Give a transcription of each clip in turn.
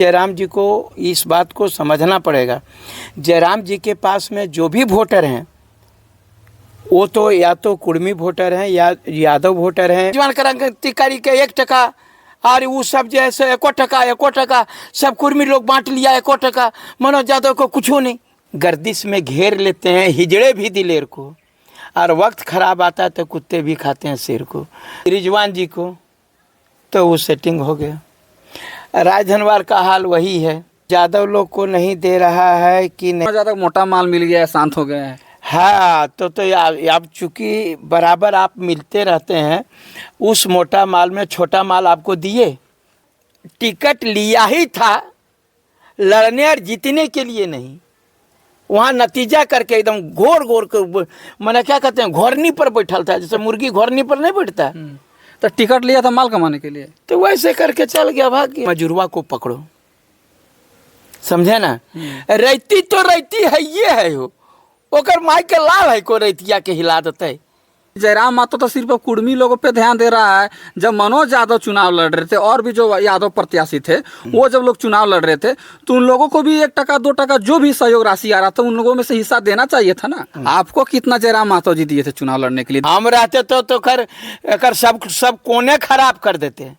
जयराम जी को इस बात को समझना पड़ेगा। जयराम जी के पास में जो भी वोटर हैं वो तो या तो कुर्मी वोटर हैं या यादव वोटर हैं। रिजवान क्रांतिकारी के 1% और वो सब जैसे 1% सब कुर्मी लोग बांट लिया 1%। मनोज यादव को कुछ नहीं, गर्दिश में घेर लेते हैं हिजड़े भी दिलेर को, और वक्त खराब आता है तो कुत्ते भी खाते हैं शेर को। रिजवान जी को तो वो सेटिंग हो गया। राजधनवार का हाल वही है, यादव लोग को नहीं दे रहा है कि नहीं। ज़्यादा मोटा माल मिल गया है, शांत हो गए हैं। हाँ तो आप चूँकि बराबर आप मिलते रहते हैं, उस मोटा माल में छोटा माल आपको दिए। टिकट लिया ही था लड़ने और जीतने के लिए नहीं, वहाँ नतीजा करके एकदम घोर के मैंने क्या कहते हैं घोरनी पर बैठल था, जैसे मुर्गी घोरनी पर नहीं बैठता। तो टिकट लिया था माल कमाने के लिए, तो वैसे करके चल गया, भाग गया। मजुरवा को पकड़ो, समझे ना। रहती तो रहती है, ये है हो ओकर माई के लाल है को रैतिया के हिला देते। जयराम महतो तो सिर्फ कुर्मी लोगों पे ध्यान दे रहा है। जब मनोज यादव चुनाव लड़ रहे थे और भी जो यादव प्रत्याशी थे, वो जब लोग चुनाव लड़ रहे थे तो उन लोगों को भी 1% 2% जो भी सहयोग राशि आ रहा था उन लोगों में से हिस्सा देना चाहिए था ना। आपको कितना जयराम महतो जी दिए थे चुनाव लड़ने के लिए? हम रहते तो कर सब कोने खराब कर देते।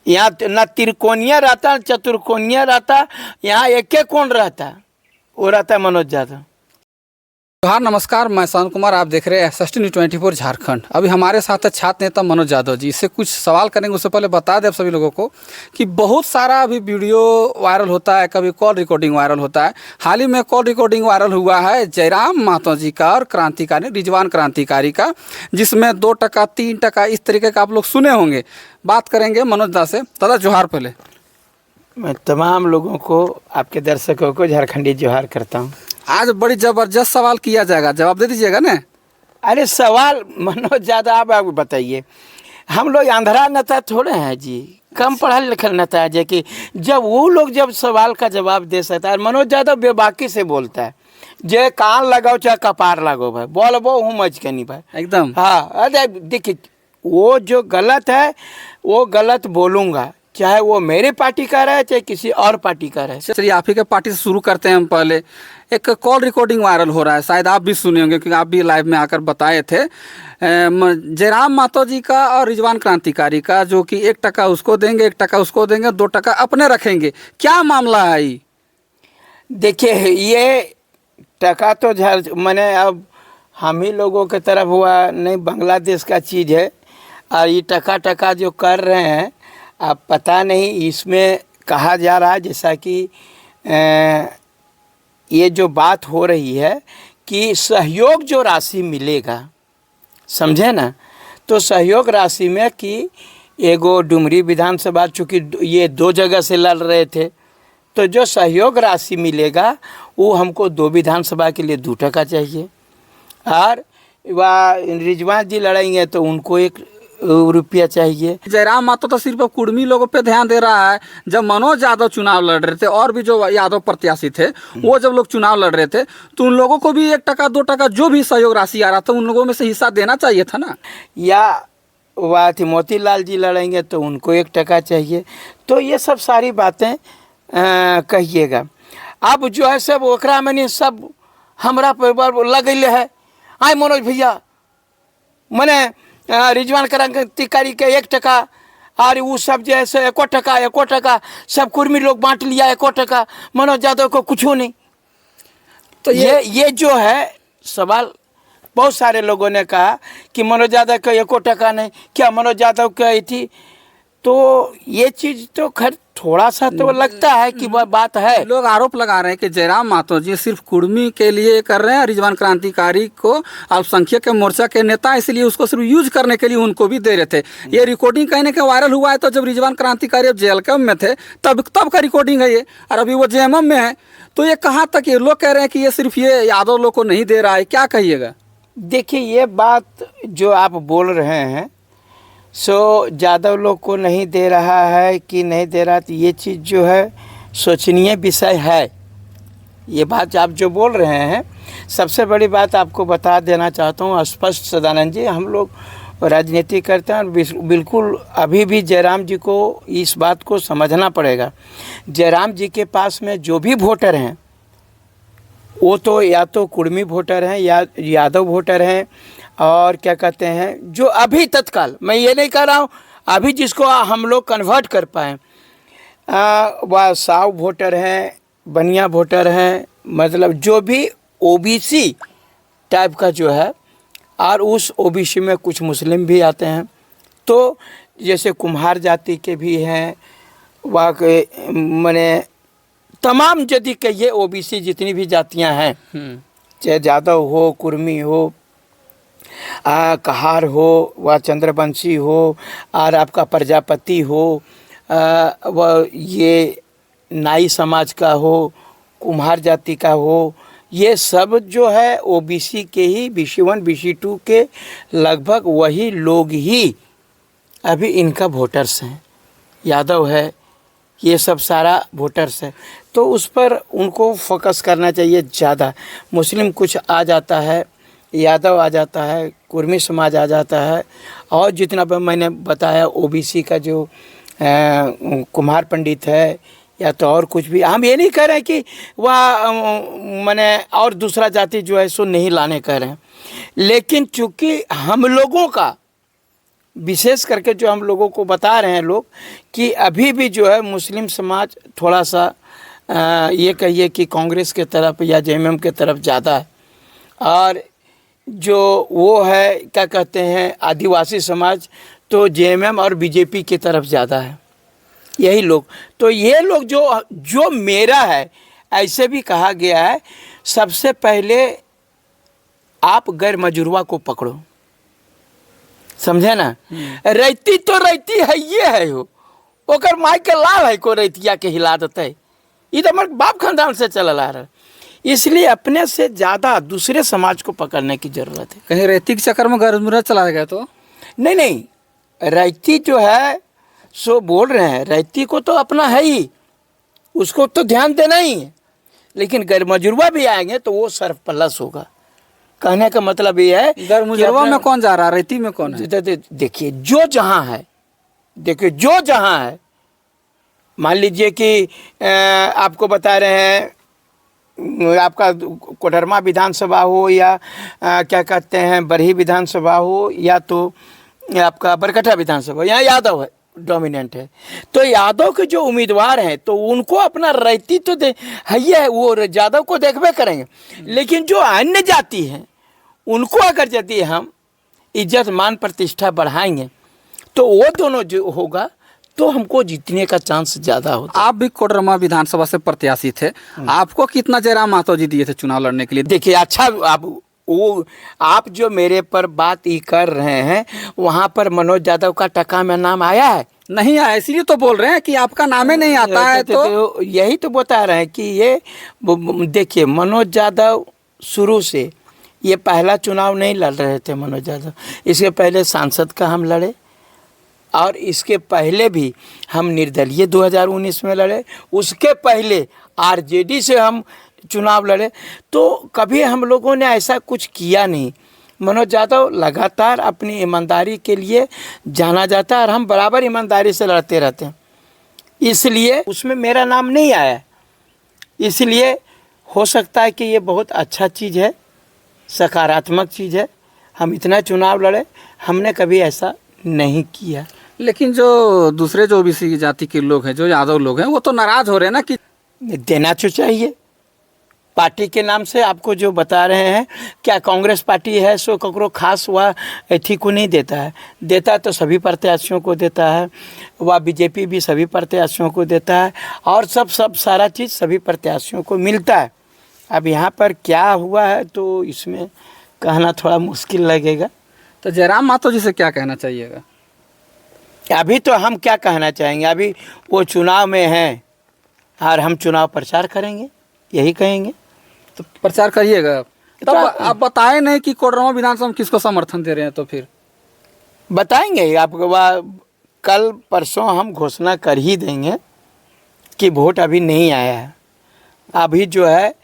यहाँ न त्रिकोणीय रहता न चतुर्कोणीय रहता, यहाँ एक कोण रहता, वो रहता है मनोज यादव। जोहार, नमस्कार, मैं सन कुमार, आप देख रहे हैं SST News 24 झारखंड। अभी हमारे साथ है छात्र नेता मनोज यादव जी। इससे कुछ सवाल करेंगे, उससे पहले बता दें आप सभी लोगों को कि बहुत सारा अभी वीडियो वायरल होता है, कभी कॉल रिकॉर्डिंग वायरल होता है। हाल ही में कॉल रिकॉर्डिंग वायरल हुआ है जयराम महतो जी का और क्रांतिकारी रिजवान क्रांतिकारी का, जिसमें 2%, 3% इस तरीके का आप लोग सुने होंगे। बात करेंगे मनोज दा से। दादा जोहार। पहले मैं तमाम लोगों को, आपके दर्शकों को झारखंडी जोहार करता हूँ। आज बड़ी ज़बरदस्त सवाल किया जाएगा, जवाब दे दीजिएगा ना। अरे सवाल मनोज ज़्यादा आप बताइए, हम लोग आंध्रा नेता थोड़े हैं जी, कम पढ़ा लिखल नेता है जे कि जब वो लोग जब सवाल का जवाब दे सकता है। मनोज यादव बेबाकी से बोलता है, जे कान लगाओ चाहे कपार लगाओ भाई, बोलबो हूँ मच के नहीं भाई एकदम। हाँ, अरे देखिए वो जो गलत है वो गलत बोलूँगा, चाहे वो मेरे पार्टी का रहे चाहे किसी और पार्टी का रहे। चलिए आप ही के पार्टी से शुरू करते हैं हम। पहले एक कॉल रिकॉर्डिंग वायरल हो रहा है, शायद आप भी सुने होंगे क्योंकि आप भी लाइव में आकर बताए थे। जयराम महतो जी का और रिजवान क्रांतिकारी का, जो कि 1% उसको देंगे, 1% उसको देंगे, 2% अपने रखेंगे। क्या मामला है ये? देखिए ये टका तो मैंने अब हम ही लोगों के तरफ हुआ नहीं, बांग्लादेश का चीज़ है। और ये टका जो कर रहे हैं, अब पता नहीं, इसमें कहा जा रहा है जैसा कि ये जो बात हो रही है कि सहयोग जो राशि मिलेगा, समझे ना, तो सहयोग राशि में कि एगो डुमरी विधानसभा, चूँकि ये 2 जगह से लड़ रहे थे, तो जो सहयोग राशि मिलेगा वो हमको 2 विधानसभा के लिए 2% चाहिए। और वह रिजवान जी लड़ेंगे तो उनको 1 रुपया चाहिए। जयराम महतो तो सिर्फ कुर्मी लोगों पे ध्यान दे रहा है। जब मनोज यादव चुनाव लड़ रहे थे और भी जो यादव प्रत्याशी थे, वो जब लोग चुनाव लड़ रहे थे तो उन लोगों को भी 1% 2% जो भी सहयोग राशि आ रहा था उन लोगों में से हिस्सा देना चाहिए था ना। या वह थी मोतीलाल जी लड़ेंगे तो उनको 1% चाहिए। तो ये सब सारी बातें कहिएगा। अब जो है सब ओकरा में सब हमरा पर लगल है। आए मनोज भैया, मैंने रिजवान क्रांतिकारी के 1% और वो सब जैसे 1% सब कुर्मी लोग बांट लिया 1%। मनोज यादव को कुछ नहीं। तो ये जो है सवाल, बहुत सारे लोगों ने कहा कि मनोज यादव का 1% नहीं, क्या मनोज यादव कही थी? तो ये चीज़ तो खैर थोड़ा सा तो लगता है कि वह बात है। लोग आरोप लगा रहे हैं कि जयराम महतो जी सिर्फ कुर्मी के लिए कर रहे हैं, रिजवान क्रांतिकारी को अल्पसंख्यक के मोर्चा के नेता, इसलिए उसको सिर्फ यूज करने के लिए उनको भी दे रहे थे। ये रिकॉर्डिंग कहने के वायरल हुआ है तो जब रिजवान क्रांतिकारी अब जेएलकम में थे तब का रिकॉर्डिंग है ये, और अभी वो जेएमएम में है। तो ये कहाँ तक, ये लोग कह रहे हैं कि ये सिर्फ ये यादव लोग को नहीं दे रहा है, क्या कहिएगा? देखिए ये बात जो आप बोल रहे हैं सो यादव लोग को नहीं दे रहा है कि नहीं दे रहा, तो ये चीज़ जो है सोचनीय विषय है। ये बात आप जो बोल रहे हैं, सबसे बड़ी बात आपको बता देना चाहता हूँ स्पष्ट सदानंद जी, हम लोग राजनीति करते हैं और बिल्कुल अभी भी जयराम जी को इस बात को समझना पड़ेगा। जयराम जी के पास में जो भी वोटर हैं वो तो या तो कुर्मी वोटर हैं या यादव वोटर हैं, और क्या कहते हैं जो अभी तत्काल, मैं ये नहीं कह रहा हूँ अभी जिसको हम लोग कन्वर्ट कर पाएँ, वह साव वोटर हैं, बनिया वोटर हैं, मतलब जो भी ओबीसी टाइप का जो है, और उस ओबीसी में कुछ मुस्लिम भी आते हैं। तो जैसे कुम्हार जाति के भी हैं, वहाँ के माने तमाम यदि कहिए ओबीसी जितनी भी जातियां हैं, चाहे यादव हो, कुर्मी हो, कहार हो, व चंद्रवंशी हो, और आपका प्रजापति हो, वह ये नाई समाज का हो, कुम्हार जाति का हो, ये सब जो है ओबीसी के ही BC1 BC2 के लगभग वही लोग ही अभी इनका वोटर्स हैं। यादव है, ये सब सारा वोटर्स है, तो उस पर उनको फोकस करना चाहिए ज़्यादा। मुस्लिम कुछ आ जाता है, यादव आ जाता है, कुर्मी समाज आ जाता है, और जितना भी मैंने बताया ओबीसी का जो कुम्हार पंडित है या तो और कुछ भी, हम ये नहीं कह रहे हैं कि वह मैंने और दूसरा जाति जो है सो नहीं लाने कह रहे हैं, लेकिन चूँकि हम लोगों का विशेष करके जो हम लोगों को बता रहे हैं लोग कि अभी भी जो है मुस्लिम समाज थोड़ा सा ये कहिए कि कांग्रेस के तरफ या जेएमएम के तरफ ज़्यादा है, और जो वो है क्या कहते हैं आदिवासी समाज तो जेएमएम और बीजेपी की तरफ ज़्यादा है, यही लोग। तो ये लोग जो मेरा है, ऐसे भी कहा गया है सबसे पहले आप गैर मजरूआ को पकड़ो, समझे ना। रैती तो रैती है, ये है हो ओकर माई के लाल है को रैतिया के हिला देते, ये तो हमारे बाप खानदान से चल आ रहा है। इसलिए अपने से ज़्यादा दूसरे समाज को पकड़ने की ज़रूरत है। कहीं रैती के चक्कर में गैर चला गया तो नहीं, रैती जो है सो बोल रहे हैं, रैती को तो अपना है ही, उसको तो ध्यान देना ही है, लेकिन गैर मजरूआ भी आएंगे तो वो सरप्लस होगा। कहने का मतलब ये है गैर मजरूआ में कौन जा रहा है, रैती में कौन है? देखिए जो जहाँ है, देखिए जो जहाँ है, मान लीजिए कि आपको बता रहे हैं आपका कोडरमा विधानसभा हो या क्या कहते हैं बरही विधानसभा हो या तो आपका बरकठा विधानसभा, यहाँ यादव है डोमिनेंट है, तो यादव के जो उम्मीदवार हैं तो उनको अपना रैती तो है वो यादव को देखबे करेंगे, लेकिन जो अन्य जाति हैं उनको अगर यदि हम इज्जत मान प्रतिष्ठा बढ़ाएंगे तो वो दोनों जो होगा तो हमको जीतने का चांस ज़्यादा होता है। आप भी कोडरमा विधानसभा से प्रत्याशी थे, आपको कितना जयराम मातो जी दिए थे चुनाव लड़ने के लिए? देखिए अच्छा, आप जो मेरे पर बात ही कर रहे हैं वहाँ पर मनोज यादव का टका में नाम आया है? नहीं आया, इसीलिए तो बोल रहे हैं कि आपका नाम ही नहीं आता है। तो यही तो बता रहे हैं कि ये देखिए मनोज यादव शुरू से ये पहला चुनाव नहीं लड़ रहे थे मनोज यादव, इसके पहले सांसद का हम लड़े, और इसके पहले भी हम निर्दलीय 2019 में लड़े, उसके पहले आरजेडी से हम चुनाव लड़े, तो कभी हम लोगों ने ऐसा कुछ किया नहीं। मनोज यादव लगातार अपनी ईमानदारी के लिए जाना जाता है और हम बराबर ईमानदारी से लड़ते रहते हैं, इसलिए उसमें मेरा नाम नहीं आया। इसलिए हो सकता है कि ये बहुत अच्छा चीज़ है, सकारात्मक चीज़ है, हम इतना चुनाव लड़े, हमने कभी ऐसा नहीं किया। लेकिन जो दूसरे जो ओबीसी जाति के लोग हैं, जो यादव लोग हैं, वो तो नाराज हो रहे हैं ना कि देना तो चाहिए। पार्टी के नाम से आपको जो बता रहे हैं, क्या कांग्रेस पार्टी है सो ककरो खास वह एथी को नहीं देता है, देता तो सभी प्रत्याशियों को देता है, वह बीजेपी भी सभी प्रत्याशियों को देता है, और सब सारा चीज़ सभी प्रत्याशियों को मिलता है। अब यहाँ पर क्या हुआ है तो इसमें कहना थोड़ा मुश्किल लगेगा। तो जयराम मातो जी से क्या कहना चाहिएगा? अभी तो हम क्या कहना चाहेंगे, अभी वो चुनाव में हैं और हम चुनाव प्रचार करेंगे, यही कहेंगे। तो प्रचार करिएगा, तब आप बताए नहीं कि कोडरमा विधानसभा में किसको समर्थन दे रहे हैं, तो फिर बताएंगे आपको। कल परसों हम घोषणा कर ही देंगे कि वोट अभी नहीं आया है, अभी जो है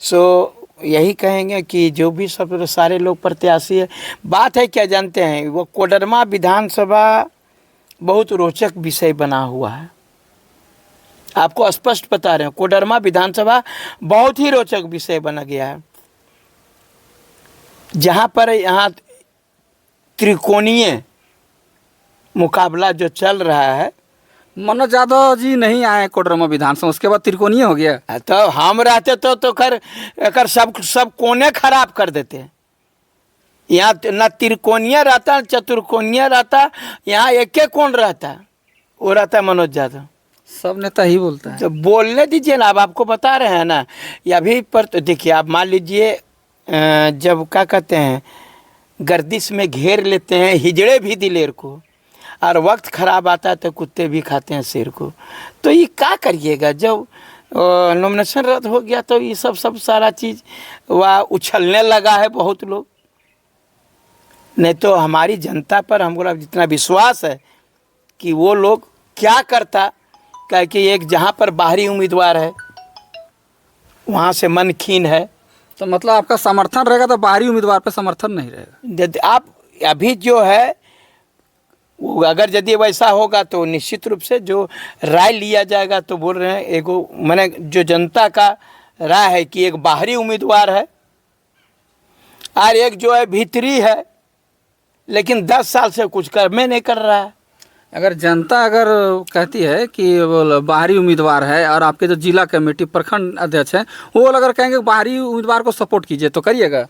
सो यही कहेंगे कि जो भी सब सारे लोग प्रत्याशी है। बात है क्या जानते हैं, वो कोडरमा विधानसभा बहुत रोचक विषय बना हुआ है, आपको स्पष्ट बता रहे हैं, कोडरमा विधानसभा बहुत ही रोचक विषय बना गया है, जहाँ पर यहाँ त्रिकोणीय मुकाबला जो चल रहा है। मनोज यादव जी नहीं आए कोडरमा विधानसभा, उसके बाद त्रिकोणीय हो गया। तो हम रहते तो कर सब कोने खराब कर देते। यहाँ न त्रिकोणीय रहता न चतुर्कोणीय रहता, यहाँ एक एक कोण रहता, वो रहता है मनोज यादव। सब नेता ही बोलता है। तो बोलने दीजिए ना, अब आपको बता रहे हैं ना। या अभी पर तो देखिए, आप मान लीजिए जब क्या कहते हैं, गर्दिश में घेर लेते हैं हिजड़े भी दिलेर को, और वक्त खराब आता है तो कुत्ते भी खाते हैं शेर को। तो ये क्या करिएगा, जब नॉमिनेशन रद्द हो गया तो ये सब सारा चीज़ वह उछलने लगा है बहुत लोग। नहीं तो हमारी जनता पर हमको जितना विश्वास है कि वो लोग क्या करता, क्या कि एक जहाँ पर बाहरी उम्मीदवार है वहाँ से मन खीन है। तो मतलब आपका समर्थन रहेगा तो बाहरी उम्मीदवार पे समर्थन नहीं रहेगा। यदि आप अभी जो है वो अगर यदि वैसा होगा तो निश्चित रूप से जो राय लिया जाएगा, तो बोल रहे हैं एगो मैंने जो जनता का राय है कि एक बाहरी उम्मीदवार है और एक जो है भीतरी है, लेकिन 10 साल से कुछ कर्मे नहीं कर रहा है। अगर जनता अगर कहती है कि वो बाहरी उम्मीदवार है और आपके जो जिला कमेटी प्रखंड अध्यक्ष हैं वो अगर कहेंगे बाहरी उम्मीदवार को सपोर्ट कीजिए तो करिएगा?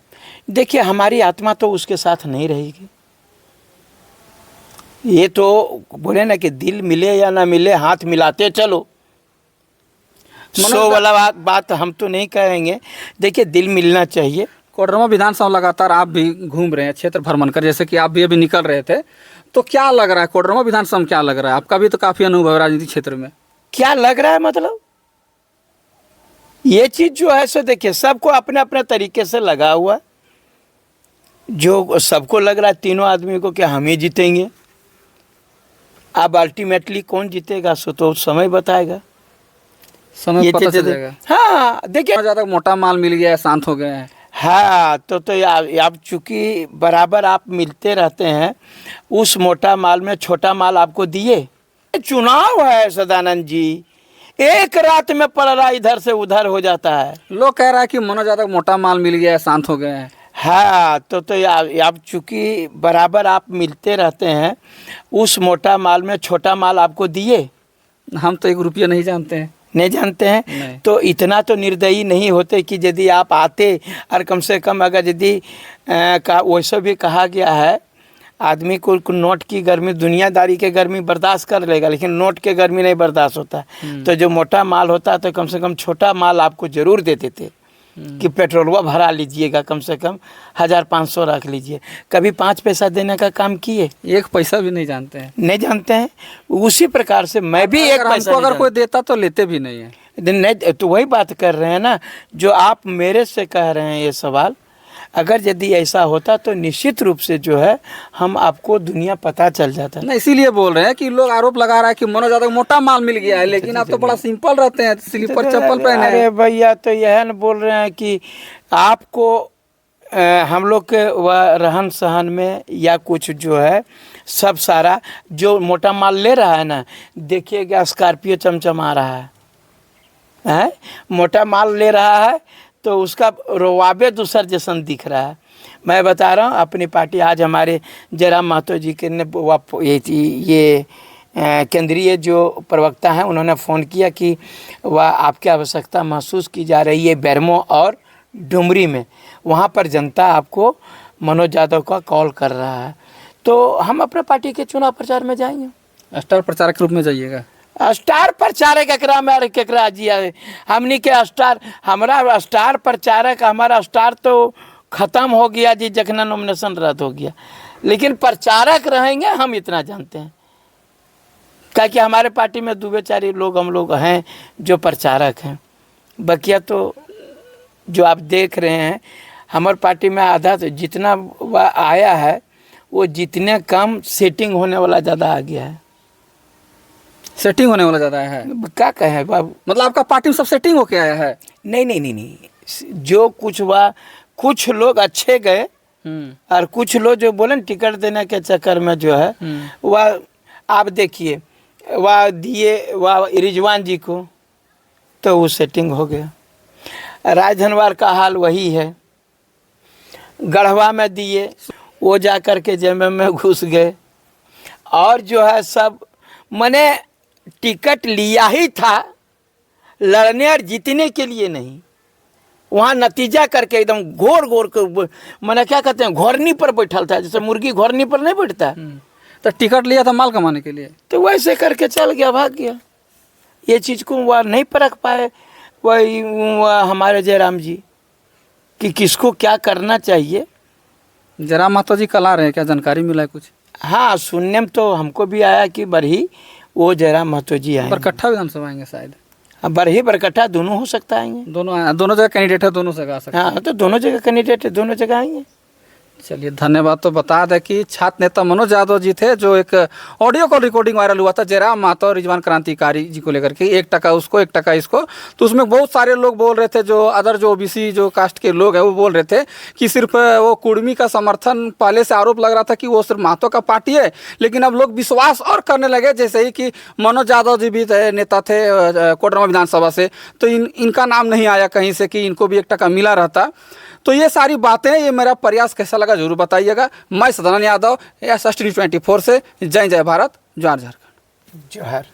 देखिए, हमारी आत्मा तो उसके साथ नहीं रहेगी। ये तो बोले ना कि दिल मिले या ना मिले हाथ मिलाते चलो, सो वाला बात हम तो नहीं कहेंगे। देखिए, दिल मिलना चाहिए। कोडरमा विधानसभा लगातार आप भी घूम रहे हैं क्षेत्र भ्रमण कर, जैसे कि आप भी अभी निकल रहे थे, तो क्या लग रहा है कोडरमा विधानसभा में? क्या लग रहा है? आपका भी तो काफ़ी अनुभव है राजनीतिक क्षेत्र में। क्या लग रहा है मतलब ये चीज़ जो है सो देखिए, सबको अपने अपने तरीके से लगा हुआ। जो सबको लग रहा है तीनों आदमी को कि हम ही जीतेंगे। अब अल्टीमेटली कौन जीतेगा सो तो समय बताएगा, समय पता चल जाएगा। हाँ देखिए, ज़्यादा मोटा माल मिल गया है, शांत हो गए हैं। हाँ तो आप चूँकि बराबर आप मिलते रहते हैं, उस मोटा माल में छोटा माल आपको दिए। चुनाव है सदानंद जी, एक रात में पलड़ा इधर से उधर हो जाता है। लोग कह रहा है कि मनोज यादव मोटा माल मिल गया है, शांत हो गए हैं। हाँ तो आप चूँकि बराबर आप मिलते रहते हैं, उस मोटा माल में छोटा माल आपको दिए। हम तो 1 रुपया नहीं जानते हैं। नहीं जानते हैं नहीं। तो इतना तो निर्दयी नहीं होते कि यदि आप आते और कम से कम अगर यदि वैसे भी कहा गया है आदमी को नोट की गर्मी, दुनियादारी के गर्मी बर्दाश्त कर लेगा, लेकिन नोट के गर्मी नहीं बर्दाश्त होता। तो जो मोटा माल होता है तो कम से कम छोटा माल आपको ज़रूर देते थे कि पेट्रोलवा भरा लीजिएगा, कम से कम 1500 रख लीजिए। कभी 5 पैसा देने का काम किए? 1 पैसा भी नहीं जानते हैं। नहीं जानते हैं। उसी प्रकार से मैं भी 1 पैसा अगर कोई देता तो लेते भी नहीं है। नहीं तो वही बात कर रहे हैं ना, जो आप मेरे से कह रहे हैं ये सवाल, अगर यदि ऐसा होता तो निश्चित रूप से जो है हम आपको दुनिया पता चल जाता ना। इसीलिए बोल रहे हैं कि लोग आरोप लगा रहा है कि मनोज यादव मोटा माल मिल गया है, लेकिन आप तो बड़ा सिंपल रहते हैं, स्लीपर चप्पल पहने। अरे भैया, तो यह न बोल रहे हैं कि आपको हम लोग के वह रहन सहन में या कुछ जो है सब सारा जो मोटा माल ले रहा है ना, देखिएगा स्कॉर्पियो चमचमा रहा है, मोटा माल ले रहा है तो उसका रोवाबे दूसर जैसन दिख रहा है। मैं बता रहा हूँ, अपनी पार्टी आज हमारे जयराम महतो जी के ने ये केंद्रीय जो प्रवक्ता हैं उन्होंने फ़ोन किया कि वह आपकी आवश्यकता महसूस की जा रही है बेरमो और डुमरी में, वहाँ पर जनता आपको मनोज यादव का कॉल कर रहा है। तो हम अपने पार्टी के चुनाव प्रचार में जाएंगे। स्टार प्रचारक के रूप में जाइएगा? स्टार प्रचारक एकरा में अरे केकरा जी हमनी के स्टार, हमारा स्टार प्रचारक, हमारा स्टार तो ख़त्म हो गया जी जखना नॉमिनेशन रद्द हो गया, लेकिन प्रचारक रहेंगे हम, इतना जानते हैं। क्या कि हमारे पार्टी में 2-4 लोग हम लोग हैं जो प्रचारक हैं, बकिया तो जो आप देख रहे हैं हमारे पार्टी में आधा तो जितना वह आया है वो जितने कम सेटिंग होने वाला ज़्यादा आ गया है। सेटिंग होने वाला ज़्यादा है? क्या कहें बाबू, मतलब आपका पार्टी में सब सेटिंग होके आया है? नहीं, जो कुछ हुआ, कुछ लोग अच्छे गए और कुछ लोग जो बोले टिकट देने के चक्कर में जो है वह, आप देखिए वह दिए वह रिजवान जी को, तो वो सेटिंग हो गया। राजधनवार का हाल वही है, गढ़वा में दिए, वो जा कर के जेएमएम में घुस गए। और जो है सब मैंने टिकट लिया ही था लड़ने और जीतने के लिए नहीं, वहाँ नतीजा करके एकदम घोर घोर के मैंने क्या कहते हैं घोरनी पर बैठल था, जैसे मुर्गी घोरनी पर नहीं बैठता है, तो टिकट लिया था माल कमाने के लिए, तो वैसे करके चल गया, भाग गया। ये चीज़ को वह नहीं परख पाए, वही हमारे जयराम जी कि किसको क्या करना चाहिए। जयराम महतो जी कल आ रहे हैं, क्या जानकारी मिला है कुछ? हाँ, सुनने में तो हमको भी आया कि बरही वो जयराम महतो जी आए, बरकट्ठा विधानसभा आएंगे शायद, बरही बरकट्ठा दोनों हो सकता आएंगे। दोनों जगह कैंडिडेट है, दोनों जगह आ सकते हैं। हाँ, तो दोनों जगह कैंडिडेट है, दोनों जगह आएंगे। चलिए धन्यवाद। तो बता दें कि छात्र नेता मनोज यादव जी थे, जो एक ऑडियो कॉल रिकॉर्डिंग वायरल हुआ था जयराम महतो और रिजवान क्रांतिकारी जी को लेकर के, 1 टका उसको 1 टका इसको। तो उसमें बहुत सारे लोग बोल रहे थे, जो अदर जो ओबीसी जो कास्ट के लोग हैं वो बोल रहे थे कि सिर्फ वो कुर्मी का समर्थन, पहले से आरोप लग रहा था कि वो सिर्फ महतो का पार्टी है, लेकिन अब लोग विश्वास और करने लगे, जैसे ही कि मनोज यादव जी भी नेता थे कोडरमा विधानसभा से, तो इनका नाम नहीं आया कहीं से कि इनको भी 1 टका मिला रहता। तो ये सारी बातें, ये मेरा प्रयास कैसा लगा जरूर बताइएगा। मैं सदानंद यादव, SST News 24 से, जय जय भारत, जोहार झारखंड। जोहार।